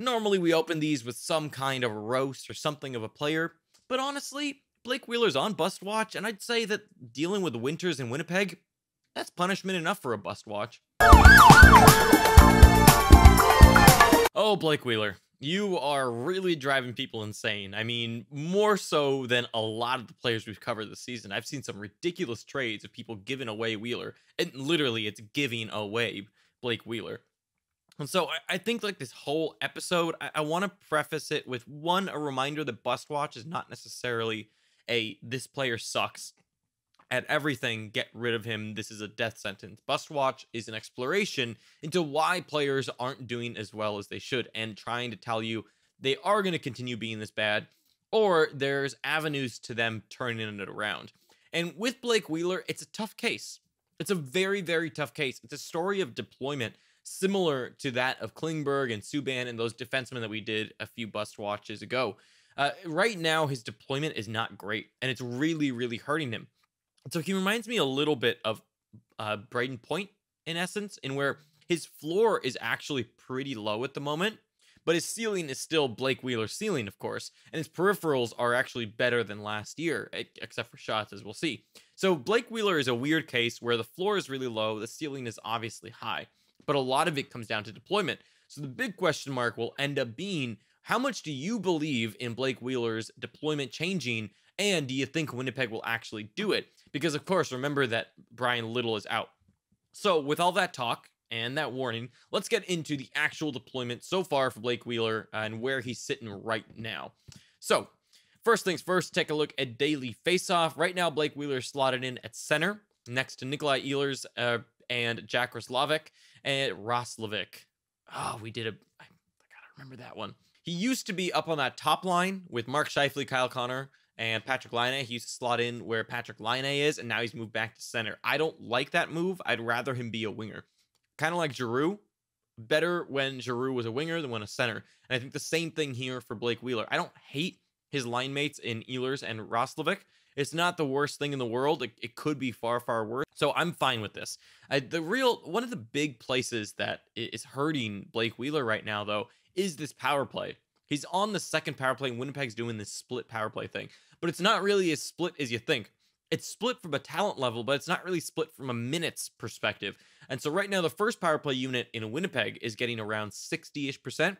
Normally, we open these with some kind of roast or something of a player, but honestly, Blake Wheeler's on bust watch, and I'd say that dealing with Winters in Winnipeg, that's punishment enough for a bust watch. Oh, Blake Wheeler, you are really driving people insane. I mean, more so than a lot of the players we've covered this season. I've seen some ridiculous trades of people giving away Wheeler, and literally it's giving away Blake Wheeler. And so I think like this whole episode, I want to preface it with a reminder that Bust Watch is not necessarily this player sucks at everything, get rid of him, this is a death sentence. Bust Watch is an exploration into why players aren't doing as well as they should and trying to tell you they are going to continue being this bad, or there's avenues to them turning it around. And with Blake Wheeler, it's a tough case. It's a very, very tough case. It's a story of deployment similar to that of Klingberg and Subban and those defensemen that we did a few bust watches ago. Right now, his deployment is not great, and it's really, really hurting him. So he reminds me a little bit of Brayden Point, in essence, in where his floor is actually pretty low at the moment, but his ceiling is still Blake Wheeler's ceiling, of course, and his peripherals are actually better than last year, except for shots, as we'll see. So Blake Wheeler is a weird case where the floor is really low, the ceiling is obviously high, but a lot of it comes down to deployment. So the big question mark will end up being, how much do you believe in Blake Wheeler's deployment changing, and do you think Winnipeg will actually do it? Because, of course, remember that Brian Little is out. So with all that talk and that warning, let's get into the actual deployment so far for Blake Wheeler and where he's sitting right now. So first things first, take a look at daily faceoff. Right now, Blake Wheeler is slotted in at center next to Nikolai Ehlers and Jack Roslovic and Roslovic. Oh, I gotta remember that one. He used to be up on that top line with Mark Scheifele, Kyle Connor, and Patrick Laine. He used to slot in where Patrick Laine is, and now he's moved back to center. I don't like that move. I'd rather him be a winger. Kind of like Giroux. Better when Giroux was a winger than when a center. And I think the same thing here for Blake Wheeler. I don't hate his line mates in Ehlers and Roslovic. It's not the worst thing in the world. It could be far, far worse. So I'm fine with this. One of the big places that is hurting Blake Wheeler right now, though, is this power play. He's on the second power play, and Winnipeg's doing this split power play thing. But it's not really as split as you think. It's split from a talent level, but it's not really split from a minutes perspective. And so right now, the first power play unit in Winnipeg is getting around 60-ish%,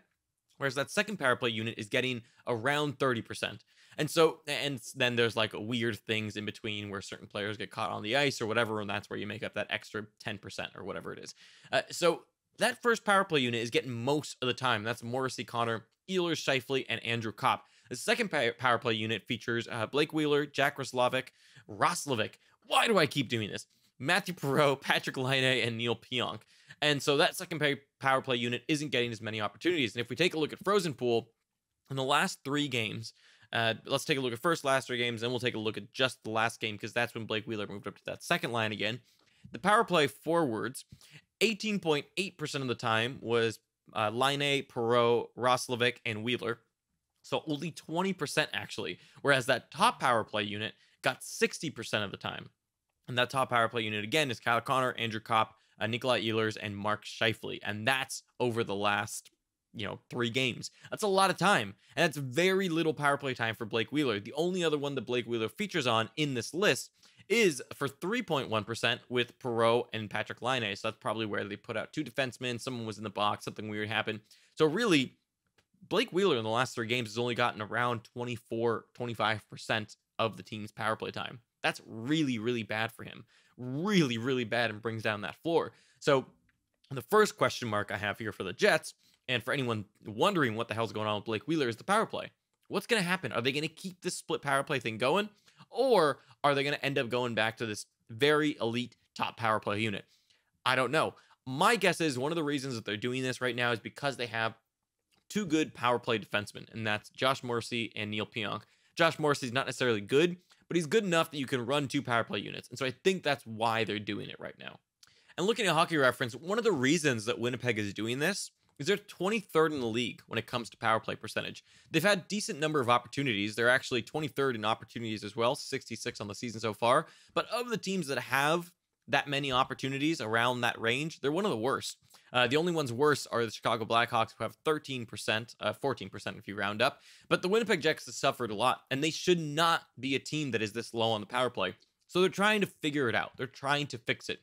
whereas that second power play unit is getting around 30%. And then there's like weird things in between where certain players get caught on the ice or whatever, and that's where you make up that extra 10% or whatever it is. So that first power play unit is getting most of the time. That's Morrissey, Connor, Ehlers, Scheifele, and Andrew Kopp. The second power play unit features Blake Wheeler, Jack Roslovic. Why do I keep doing this? Matthew Perreault, Patrick Laine, and Neil Pionk. And so that second power play unit isn't getting as many opportunities. And if we take a look at Frozen Pool, in the last 3 games, let's take a look at last 3 games, then we'll take a look at just the last game, because that's when Blake Wheeler moved up to that second line again. The power play forwards, 18.8% of the time was Laine, Perreault, Roslovic, and Wheeler. So only 20% actually, whereas that top power play unit got 60% of the time. And that top power play unit, again, is Kyle Connor, Andrew Kopp, Nikolai Ehlers, and Mark Scheifele. And that's over the last, 3 games. That's a lot of time. And that's very little power play time for Blake Wheeler. The only other one that Blake Wheeler features on in this list is for 3.1% with Perreault and Patrick Laine. So that's probably where they put out 2 defensemen. Someone was in the box. Something weird happened. So really, Blake Wheeler in the last 3 games has only gotten around 25% of the team's power play time. That's really, really bad for him. Really, really bad, and brings down that floor. So the first question mark I have here for the Jets, and for anyone wondering what the hell's going on with Blake Wheeler, is the power play. What's going to happen? Are they going to keep this split power play thing going? Or are they going to end up going back to this very elite top power play unit? I don't know. My guess is one of the reasons that they're doing this right now is because they have 2 good power play defensemen, and that's Josh Morrissey and Neil Pionk. Josh Morrissey's not necessarily good, but he's good enough that you can run 2 power play units. And so I think that's why they're doing it right now. And looking at Hockey Reference, one of the reasons that Winnipeg is doing this is they're 23rd in the league when it comes to power play percentage. They've had decent number of opportunities. They're actually 23rd in opportunities as well, 66 on the season so far. But of the teams that have that many opportunities around that range, they're one of the worst. The only ones worse are the Chicago Blackhawks, who have 13%, 14% if you round up. But the Winnipeg Jets have suffered a lot, and they should not be a team that is this low on the power play. So they're trying to figure it out. They're trying to fix it.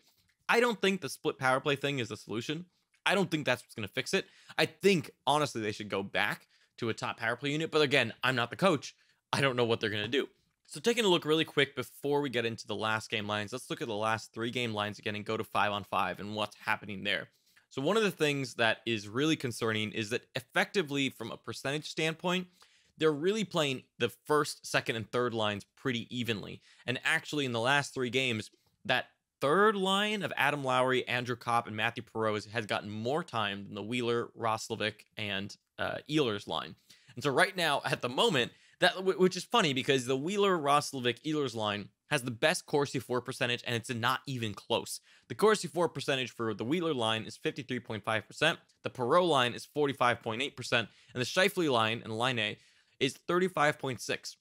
I don't think the split power play thing is the solution. I don't think that's what's going to fix it. I think, honestly, they should go back to a top power play unit. But again, I'm not the coach. I don't know what they're going to do. So taking a look really quick before we get into the last game lines, let's look at the last 3 game lines again and go to 5-on-5 and what's happening there. So one of the things that is really concerning is that effectively from a percentage standpoint, they're really playing the first, second, and third lines pretty evenly. And actually in the last 3 games, that third line of Adam Lowry, Andrew Kopp, and Matthew Perreault has gotten more time than the Wheeler, Roslovic, and Ehlers line. And so right now, at the moment, which is funny because the Wheeler, Roslovic, Ehlers line has the best Corsi for percentage, and it's not even close. The Corsi for percentage for the Wheeler line is 53.5%, the Perreault line is 45.8%, and the Scheifele line and Laine is 35.6%.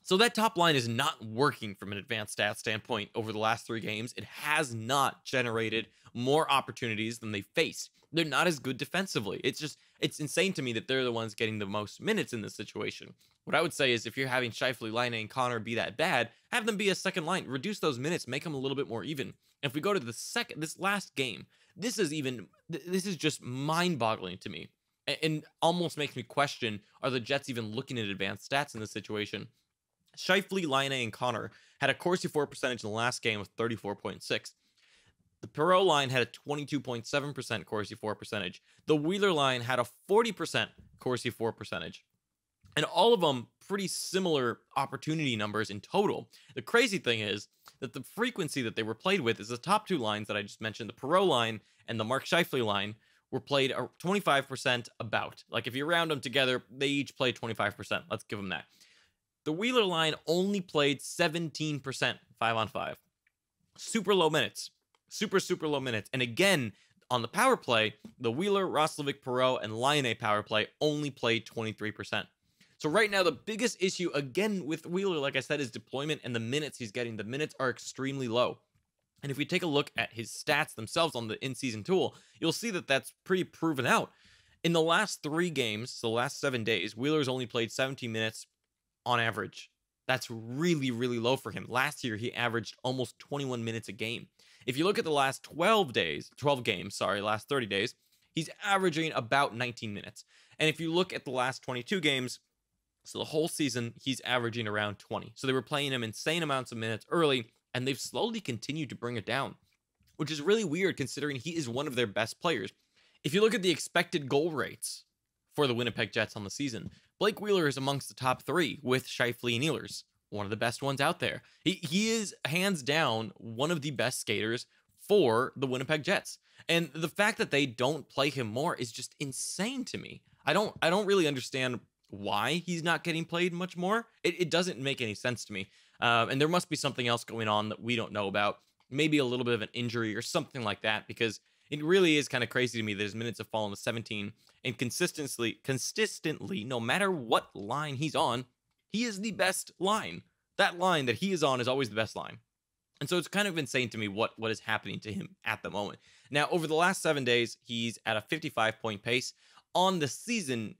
So that top line is not working from an advanced stats standpoint over the last 3 games. It has not generated more opportunities than they faced. They're not as good defensively. It's insane to me that they're the ones getting the most minutes in this situation. What I would say is if you're having Scheifele, Laine, and Connor be that bad, have them be a second line. Reduce those minutes, make them a little bit more even. And if we go to this last game, this is just mind-boggling to me. And almost makes me question, are the Jets even looking at advanced stats in this situation? Scheifele, Laine, and Connor had a Corsi for percentage in the last game of 34.6. The Perreault line had a 22.7% Corsi for percentage. The Wheeler line had a 40% Corsi for percentage. And all of them pretty similar opportunity numbers in total. The crazy thing is that the frequency that they were played with is the top 2 lines that I just mentioned, the Perreault line and the Mark Scheifele line, were played 25% about. Like if you round them together, they each played 25%. Let's give them that. The Wheeler line only played 17% 5-on-5. Super low minutes. Super low minutes. And again, on the power play, the Wheeler, Roslovic, Perreault, and Laine power play only played 23%. So right now, the biggest issue, again, with Wheeler, like I said, is deployment and the minutes he's getting. The minutes are extremely low. And if we take a look at his stats themselves on the in-season tool, you'll see that that's pretty proven out. In the last 3 games, so the last 7 days, Wheeler's only played 17 minutes on average. That's really low for him. Last year, he averaged almost 21 minutes a game. If you look at the last 12 games, last 30 days, he's averaging about 19 minutes. And if you look at the last 22 games, so the whole season, he's averaging around 20. So they were playing him insane amounts of minutes early, and they've slowly continued to bring it down, which is really weird considering he is one of their best players. If you look at the expected goal rates for the Winnipeg Jets on the season, Blake Wheeler is amongst the top 3 with Scheifele and Ehlers, one of the best ones out there. He is hands down one of the best skaters for the Winnipeg Jets. And the fact that they don't play him more is just insane to me. I don't really understand why he's not getting played much more. It doesn't make any sense to me. And there must be something else going on that we don't know about. Maybe a little bit of an injury or something like that, because it really is kind of crazy to me that his minutes have fallen to 17, and consistently, no matter what line he's on, he is the best line. That line that he is on is always the best line. And so it's kind of insane to me what is happening to him at the moment. Now, over the last 7 days, he's at a 55-point pace. On the season,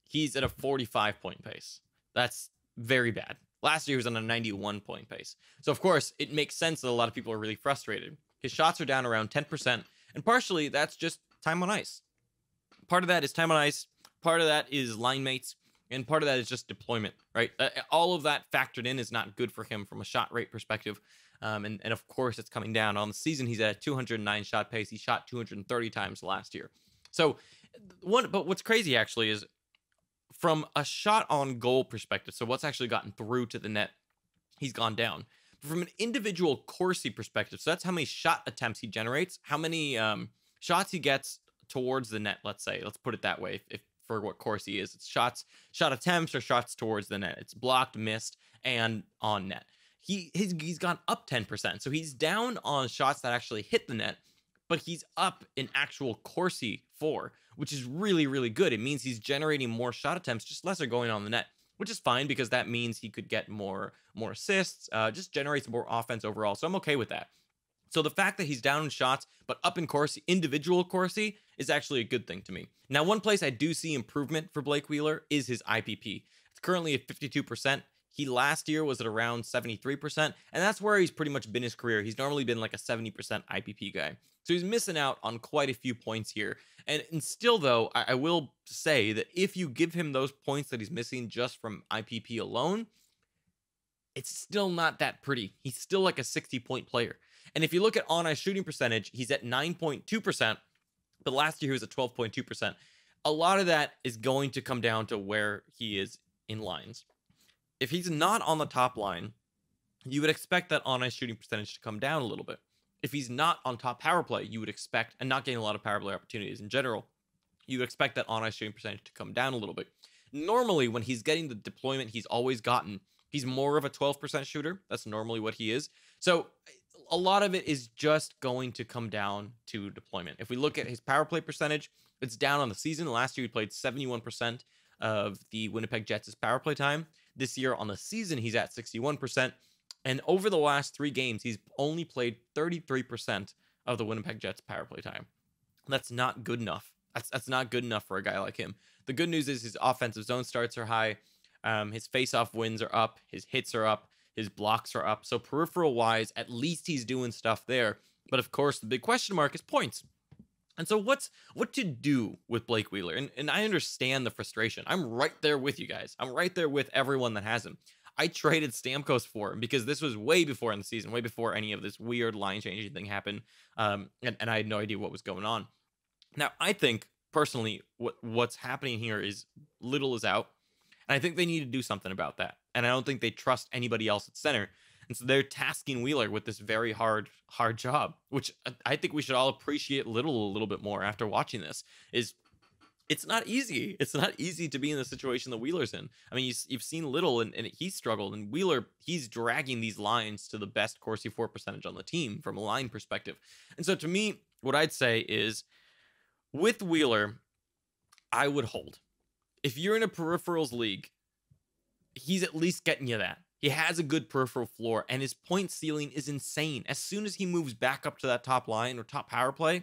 he's at a 45-point pace. That's very bad. Last year, he was on a 91-point pace. So, of course, it makes sense that a lot of people are really frustrated. His shots are down around 10%, and partially that's just time on ice. Part of that is time on ice, part of that is line mates, and part of that is just deployment, right? All of that factored in is not good for him from a shot rate perspective. And of course, it's coming down. On the season, he's at a 209 shot pace. He shot 230 times last year. So, but what's crazy actually is from a shot on goal perspective, so what's actually gotten through to the net, he's gone down. But from an individual Corsi perspective, so that's how many shot attempts he generates, how many shots he gets towards the net, let's say. Let's put it that way, if for what Corsi is. It's shot attempts or shots towards the net. It's blocked, missed, and on net. He's gone up 10%. So he's down on shots that actually hit the net, but he's up in actual Corsi for, which is really good. It means he's generating more shot attempts, just less are going on the net, which is fine because that means he could get more assists, just generates more offense overall. So I'm okay with that. So the fact that he's down in shots, but up in Corsi, individual Corsi, is actually a good thing to me. Now, one place I do see improvement for Blake Wheeler is his IPP. It's currently at 52%. He last year was at around 73%, and that's where he's pretty much been his career. He's normally been like a 70% IPP guy. So he's missing out on quite a few points here. And still, though, I will say that if you give him those points that he's missing just from IPP alone, it's still not that pretty. He's still like a 60-point player. And if you look at on-ice shooting percentage, he's at 9.2%, but last year he was at 12.2%. A lot of that is going to come down to where he is in lines. If he's not on the top line, you would expect that on-ice shooting percentage to come down a little bit. If he's not on top power play, you would expect, and not getting a lot of power play opportunities in general, you would expect that on-ice shooting percentage to come down a little bit. Normally, when he's getting the deployment he's always gotten, he's more of a 12% shooter. That's normally what he is. So a lot of it is just going to come down to deployment. If we look at his power play percentage, it's down on the season. Last year, he played 71% of the Winnipeg Jets' power play time. This year on the season, he's at 61%. And over the last 3 games, he's only played 33% of the Winnipeg Jets' power play time. That's not good enough. That's not good enough for a guy like him. The good news is his offensive zone starts are high. His face-off wins are up. His hits are up. His blocks are up. So peripheral-wise, at least he's doing stuff there. But of course, the big question mark is points. And so what to do with Blake Wheeler? And I understand the frustration. I'm right there with you guys. I'm right there with everyone that has him. I traded Stamkos for him because this was way before in the season, way before any of this weird line changing thing happened. And I had no idea what was going on. Now, I think, personally, what's happening here is Little is out. And I think they need to do something about that. And I don't think they trust anybody else at center. And so they're tasking Wheeler with this very hard job, which I think we should all appreciate Little a little bit more after watching this. It's not easy. It's not easy to be in the situation that Wheeler's in. I mean, you've seen Little, and he's struggled. And Wheeler, he's dragging these lines to the best Corsi for percentage on the team from a line perspective. And so to me, what I'd say is, with Wheeler, I would hold. If you're in a peripherals league, he's at least getting you that. He has a good peripheral floor, and his point ceiling is insane. As soon as he moves back up to that top line or top power play,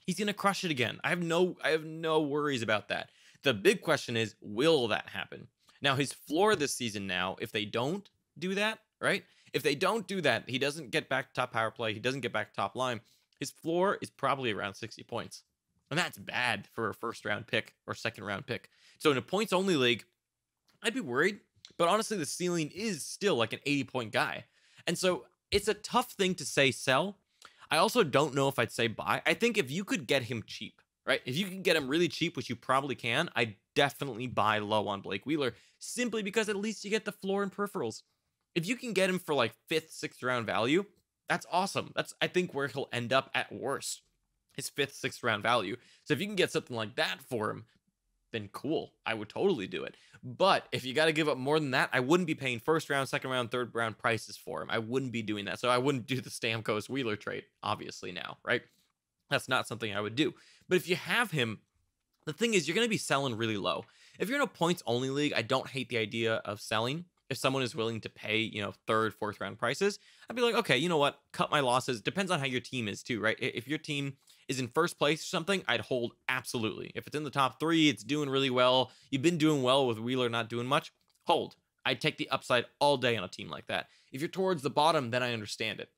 he's gonna crush it again. I have no worries about that. The big question is, will that happen? Now, his floor this season now, if they don't do that, right? If they don't do that, he doesn't get back to top power play, he doesn't get back to top line, his floor is probably around 60 points. And that's bad for a first-round pick or second-round pick. So in a points-only league, I'd be worried. But honestly, the ceiling is still like an 80-point guy. And so it's a tough thing to say sell. I also don't know if I'd say buy. I think if you could get him cheap, right? If you can get him really cheap, which you probably can, I'd definitely buy low on Blake Wheeler, simply because at least you get the floor and peripherals. If you can get him for like 5th, 6th round value, that's awesome. That's, I think, where he'll end up at worst. His 5th, 6th round value. So if you can get something like that for him, then cool. I would totally do it. But if you got to give up more than that, I wouldn't be paying 1st round, 2nd round, 3rd round prices for him. I wouldn't be doing that. So I wouldn't do the Stamkos Wheeler trade, obviously, now, right? That's not something I would do. But if you have him, the thing is, you're going to be selling really low. If you're in a points only league, I don't hate the idea of selling. If someone is willing to pay, 3rd, 4th round prices, I'd be like, okay, you know what? Cut my losses. Depends on how your team is too, right? If your team is in 1st place or something, I'd hold absolutely. If it's in the top 3, it's doing really well. You've been doing well with Wheeler not doing much, hold. I'd take the upside all day on a team like that. If you're towards the bottom, then I understand it.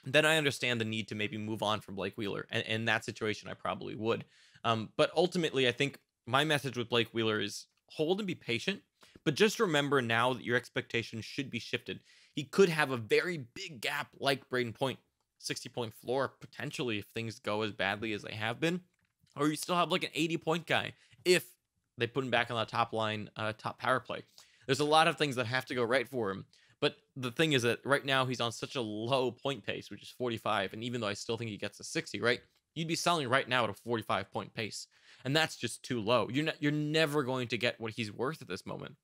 Then I understand the need to maybe move on from Blake Wheeler. And in that situation, I probably would. But ultimately, I think my message with Blake Wheeler is hold and be patient. But just remember now that your expectations should be shifted. He could have a very big gap like Brayden Point, 60-point floor, potentially, if things go as badly as they have been. Or you still have like an 80-point guy if they put him back on the top line, top power play. There's a lot of things that have to go right for him. But the thing is that right now he's on such a low point pace, which is 45. And even though I still think he gets to 60, right? You'd be selling right now at a 45-point pace. And that's just too low. You're never going to get what he's worth at this moment,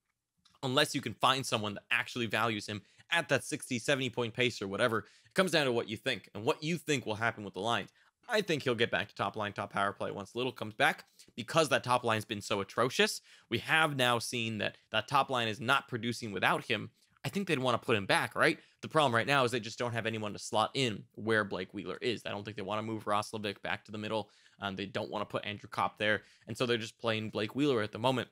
unless you can find someone that actually values him at that 60, 70-point pace or whatever. It comes down to what you think and what you think will happen with the lines. I think he'll get back to top line, top power play once Little comes back, because that top line's been so atrocious. We have now seen that that top line is not producing without him. I think they'd want to put him back, right? The problem right now is they just don't have anyone to slot in where Blake Wheeler is. I don't think they want to move Roslovic back to the middle. They don't want to put Andrew Kopp there. And so they're just playing Blake Wheeler at the moment.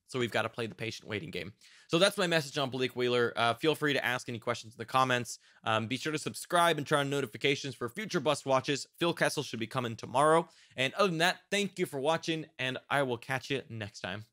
So we've got to play the patient waiting game. So that's my message on Blake Wheeler. Feel free to ask any questions in the comments. Be sure to subscribe and turn on notifications for future Bust Watches. Phil Kessel should be coming tomorrow. And other than that, thank you for watching, and I will catch you next time.